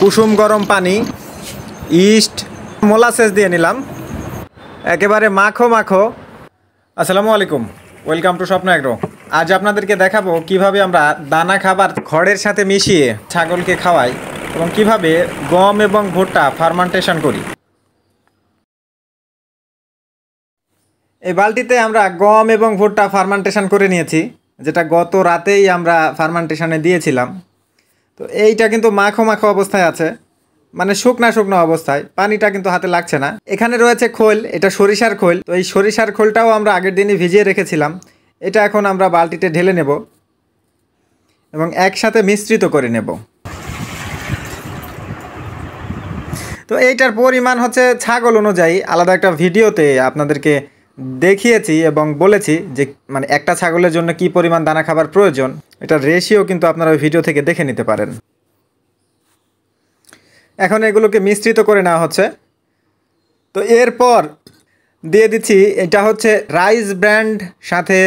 কুসুম গরম পানি, east, molasses দিয়ে নিলাম, একেবারে মাখো মাখো। আসসালামু আলাইকুম, ওয়েলকাম টু স্বপ্ন এগ্রো। আজ আপনাদেরকে দেখাবো কিভাবে আমরা দানা খাবার খড়ের সাথে মিশিয়ে ছাগলকে খাওয়াই এবং কিভাবে গম এবং ভুট্টা ফার্মেন্টেশন করি। এই বালতিতে আমরা গম এবং ভুট্টা ফার্মেন্টেশন করে নিয়েছি, যেটা গত রাতেই আমরা ফার্মেন্টেশনে দিয়েছিলাম। তো এইটা কিন্তু মাখো মাখো অবস্থায় আছে, মানে শুকনা শুকনো অবস্থায়, পানিটা কিন্তু হাতে লাগছে না। এখানে রয়েছে খোল, এটা সরিষার খোল। তো এই সরিষার খোলটাও আমরা আগের দিনই ভিজিয়ে রেখেছিলাম। এটা এখন আমরা বালতিতে ঢেলে নেব এবং একসাথে মিশ্রিত করে নেব। তো এইটার পরিমাণ হচ্ছে ছাগল অনুযায়ী, আলাদা একটা ভিডিওতে আপনাদেরকে দেখিয়েছি এবং বলেছি যে মানে একটা ছাগলের জন্য কি পরিমাণ দানা খাবার প্রয়োজন। এটার রেশিও কিন্তু আপনারা ওই ভিডিও থেকে দেখে নিতে পারেন। এখন এগুলোকে মিশ্রিত করে নেওয়া হচ্ছে। তো এরপর দিয়ে দিচ্ছি, এটা হচ্ছে রাইস ব্র্যান্ড, সাথে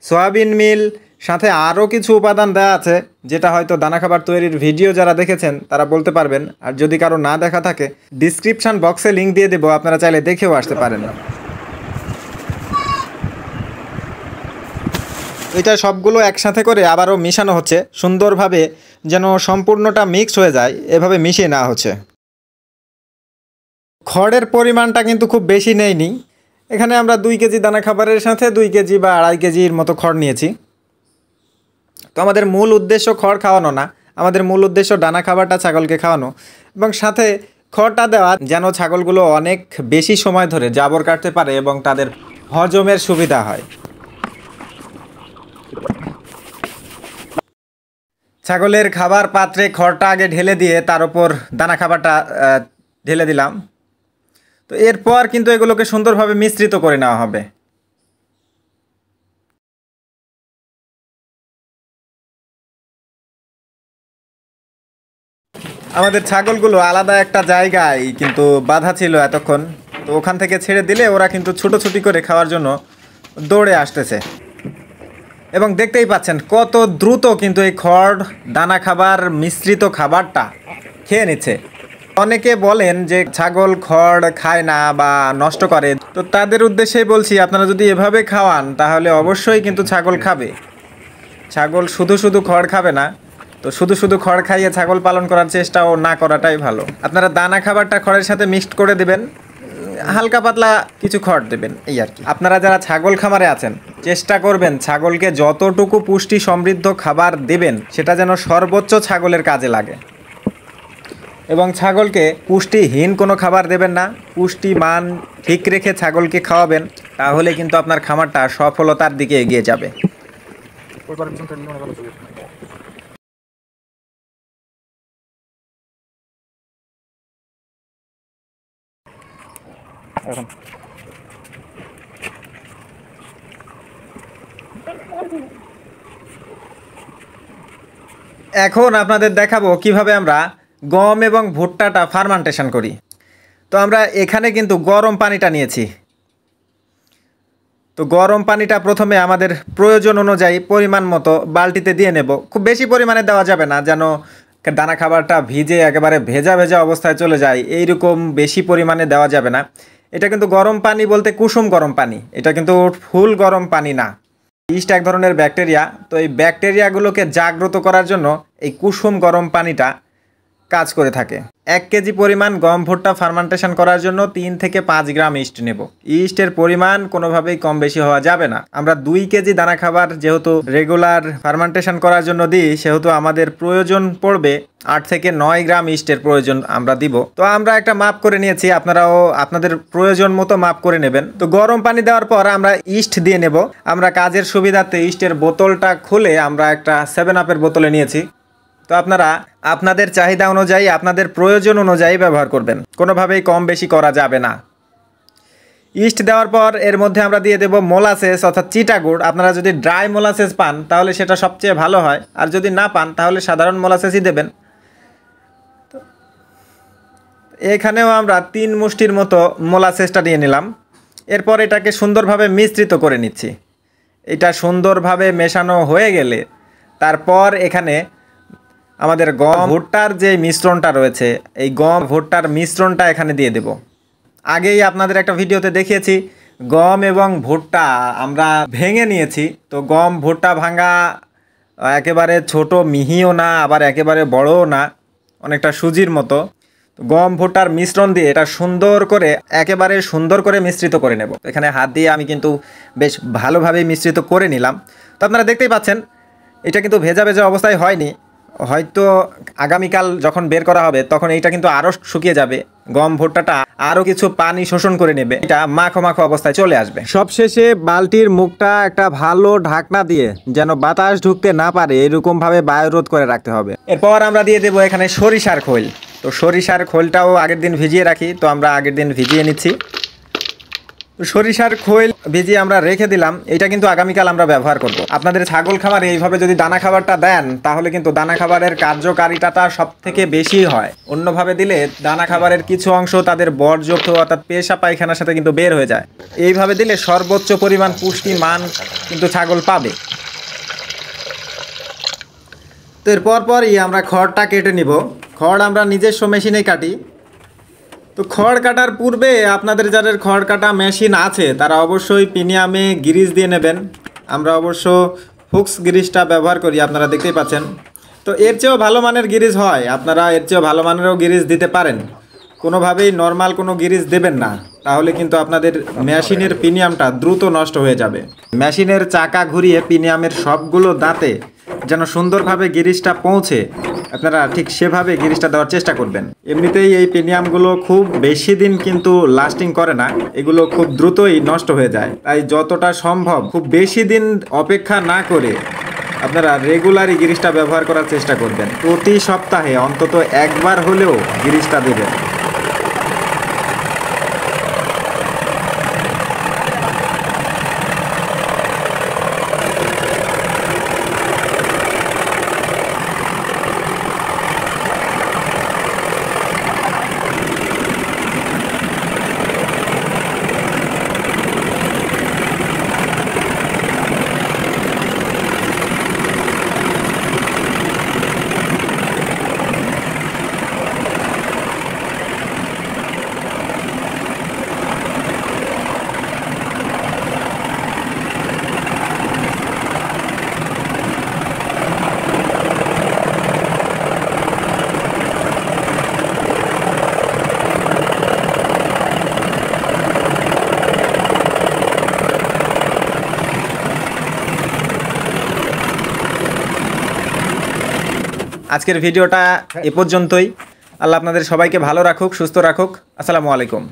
সয়াবিন মিল, সাথে আরও কিছু উপাদান দেওয়া আছে, যেটা হয়তো দানা খাবার তৈরির ভিডিও যারা দেখেছেন তারা বলতে পারবেন। আর যদি কারো না দেখা থাকে, ডিসক্রিপশান বক্সে লিঙ্ক দিয়ে দেবো, আপনারা চাইলে দেখেও আসতে পারেন। এটা সবগুলো একসাথে করে আবারও মিশানো হচ্ছে সুন্দরভাবে, যেন সম্পূর্ণটা মিক্স হয়ে যায়, এভাবে মিশিয়ে নেওয়া হচ্ছে। খড়ের পরিমাণটা কিন্তু খুব বেশি নেইনি। এখানে আমরা 2 কেজি দানা খাবারের সাথে 2 কেজি বা 2.5 কেজির মতো খড় নিয়েছি। তো আমাদের মূল উদ্দেশ্য খড় খাওয়ানো না, আমাদের মূল উদ্দেশ্য দানা খাবারটা ছাগলকে খাওয়ানো এবং সাথে খড়টা দেওয়া, যেন ছাগলগুলো অনেক বেশি সময় ধরে জাবর কাটতে পারে এবং তাদের হজমের সুবিধা হয়। ছাগলের খাবার পাত্রে খড়টা আগে ঢেলে দিয়ে তার উপর দানা খাবারটা ঢেলে দিলাম। তো এরপর কিন্তু এগুলোকে সুন্দরভাবে মিশ্রিত করে নেওয়া হবে। আমাদের ছাগলগুলো আলাদা একটা জায়গায় কিন্তু বাধা ছিল এতক্ষণ, তো ওখান থেকে ছেড়ে দিলে ওরা কিন্তু ছুটোছুটি করে খাওয়ার জন্য দৌড়ে আসতেছে এবং দেখতেই পাচ্ছেন কত দ্রুত কিন্তু এই খড় দানা খাবার মিশ্রিত খাবারটা খেয়ে নিচ্ছে। অনেকে বলেন যে ছাগল খড় খায় না বা নষ্ট করে, তো তাদের উদ্দেশ্যেই বলছি, আপনারা যদি এভাবে খাওয়ান তাহলে অবশ্যই কিন্তু ছাগল খাবে। ছাগল শুধু শুধু খড় খাবে না, তো শুধু শুধু খড় খাইয়ে ছাগল পালন করার চেষ্টাও না করাটাই ভালো। আপনারা দানা খাবারটা খড়ের সাথে মিক্সড করে দেবেন, হালকা পাতলা কিছু খড় দেবেন, এই আর কি। আপনারা যারা ছাগল খামারে আছেন, চেষ্টা করবেন ছাগলকে যতটুকু পুষ্টি সমৃদ্ধ খাবার দেবেন সেটা যেন সর্বোচ্চ ছাগলের কাজে লাগে এবং ছাগলকে পুষ্টিহীন কোনো খাবার দেবেন না। পুষ্টি মান ঠিক রেখে ছাগলকে খাওয়াবেন, তাহলে কিন্তু আপনার খামারটা সফলতার দিকে এগিয়ে যাবে। এখন আপনাদের দেখাবো কিভাবে আমরা গম এবং ভুট্টাটা ফার্মেন্টেশন করি। তো আমরা এখানে কিন্তু গরম পানিটা নিয়েছি। তো গরম পানিটা প্রথমে আমাদের প্রয়োজন অনুযায়ী পরিমাণ মতো বালতিতে দিয়ে নেব। খুব বেশি পরিমাণে দেওয়া যাবে না, যেন দানা খাবারটা ভিজে একেবারে ভেজা ভেজা অবস্থায় চলে যায়, এইরকম বেশি পরিমাণে দেওয়া যাবে না। এটা কিন্তু গরম পানি বলতে কুসুম গরম পানি, এটা কিন্তু ফুল গরম পানি না। ইস্ট এক ধরনের ব্যাকটেরিয়া, তো এই ব্যাকটেরিয়াগুলোকে জাগ্রত করার জন্য এই কুসুম গরম পানিটা কাজ করে থাকে। 1 কেজি পরিমাণ গম ভুট্টা ফার্মেন্টেশন করার জন্য 3 থেকে 5 গ্রাম ইস্ট নেব। ইস্টের পরিমাণ কোনোভাবেই কম বেশি হওয়া যাবে না। আমরা 2 কেজি দানা খাবার যেহেতু রেগুলার ফার্মেন্টেশন করার জন্য দিই, সেহেতু আমাদের প্রয়োজন পড়বে 8 থেকে 9 গ্রাম ইস্টের প্রয়োজন আমরা দিব। তো আমরা একটা মাপ করে নিয়েছি, আপনারাও আপনাদের প্রয়োজন মতো মাপ করে নেবেন। তো গরম পানি দেওয়ার পর আমরা ইস্ট দিয়ে নেব। আমরা কাজের সুবিধাতে ইস্টের বোতলটা খুলে আমরা একটা 7 আপের বোতলে নিয়েছি। তো আপনারা আপনাদের চাহিদা অনুযায়ী, আপনাদের প্রয়োজন অনুযায়ী ব্যবহার করবেন, কোনোভাবেই কম বেশি করা যাবে না। ইস্ট দেওয়ার পর এর মধ্যে আমরা দিয়ে দেব মোলাসেস অর্থাৎ চিটা গুড়। আপনারা যদি ড্রাই মোলাসেস পান তাহলে সেটা সবচেয়ে ভালো হয়, আর যদি না পান তাহলে সাধারণ মোলাসেসই দেবেন। এখানেও আমরা 3 মুষ্টির মতো মোলাসেসটা নিয়ে নিলাম। এরপর এটাকে সুন্দরভাবে মিশ্রিত করে নিচ্ছি। এটা সুন্দরভাবে মেশানো হয়ে গেলে তারপর এখানে আমাদের গম ভুট্টার যে মিশ্রণটা রয়েছে, এই গম ভুট্টার মিশ্রণটা এখানে দিয়ে দেব। আগেই আপনাদের একটা ভিডিওতে দেখিয়েছি গম এবং ভুট্টা আমরা ভেঙে নিয়েছি। তো গম ভুট্টা ভাঙা একেবারে ছোট মিহিও না, আবার একেবারে বড়ও না, অনেকটা সুজির মতো। গম ভুট্টার মিশ্রণ দিয়ে এটা একেবারে সুন্দর করে মিশ্রিত করে নেব। এখানে হাত দিয়ে আমি কিন্তু বেশ ভালোভাবেই মিশ্রিত করে নিলাম। তো আপনারা দেখতেই পাচ্ছেন এটা কিন্তু ভেজা ভেজা অবস্থায় হয়নি। হয়তো আগামীকাল যখন বের করা হবে তখন এইটা কিন্তু আরও শুকিয়ে যাবে, গম ভুট্টাটা আরও কিছু পানি শোষণ করে নেবে, এটা মাখো মাখো অবস্থায় চলে আসবে। সবশেষে বালতির মুখটা একটা ভালো ঢাকনা দিয়ে যেন বাতাস ঢুকতে না পারে এরকমভাবে বায়ুরোধ করে রাখতে হবে। এরপর আমরা দিয়ে দেবো এখানে সরিষার খোল। তো সরিষার খোলটাও আগের দিন ভিজিয়ে রাখি, তো আমরা আগের দিন ভিজিয়ে নিচ্ছি। সরিষার খোল ভিজিয়ে আমরা রেখে দিলাম, এটা কিন্তু আগামীকাল আমরা ব্যবহার করব। আপনাদের ছাগল খামারে এইভাবে যদি দানা খাবারটা দেন তাহলে কিন্তু দানা খাবারের কার্যকারিতাটা সব থেকে বেশি হয়। অন্যভাবে দিলে দানা খাবারের কিছু অংশ তাদের বর্জ্য অর্থাৎ পেশা পায়খানার সাথে কিন্তু বের হয়ে যায়। এইভাবে দিলে সর্বোচ্চ পরিমাণ পুষ্টি মান কিন্তু ছাগল পাবে। তো এরপর পরই আমরা খড়টা কেটে নিব। খড় আমরা নিজস্ব মেশিনেই কাটি। তো খড় কাটার পূর্বে আপনাদের যাদের খড় কাটা মেশিন আছে তারা অবশ্যই প্রিমিয়ামে গিরিজ দিয়ে নেবেন। আমরা অবশ্য হুক্স গিরিজটা ব্যবহার করি, আপনারা দেখতেই পাচ্ছেন। তো এর চেয়েও ভালো মানের গিরিজ হয়, আপনারা এর চেয়েও ভালো মানেরও গিরিজ দিতে পারেন। কোনোভাবেই নর্মাল কোনো গিরিজ দেবেন না, তাহলে কিন্তু আপনাদের মেশিনের প্রিমিয়ামটা দ্রুত নষ্ট হয়ে যাবে। মেশিনের চাকা ঘুরিয়ে প্রিমিয়ামের সবগুলো দাঁতে যেন সুন্দরভাবে গিরিজটা পৌঁছে, আপনারা ঠিক সেভাবে গিরিজটা দেওয়ার চেষ্টা করবেন। এমনিতেই এই প্রিমিয়ামগুলো খুব বেশি দিন কিন্তু লাস্টিং করে না, এগুলো খুব দ্রুতই নষ্ট হয়ে যায়। তাই যতটা সম্ভব খুব বেশি দিন অপেক্ষা না করে আপনারা রেগুলারই গিরিজটা ব্যবহার করার চেষ্টা করবেন। প্রতি সপ্তাহে অন্তত একবার হলেও গিরিজটা দেবেন। আজকের ভিডিওটা এ পর্যন্তই। আল্লাহ আপনাদের সবাইকে ভালো রাখুক, সুস্থ রাখুক। আসসালামু আলাইকুম।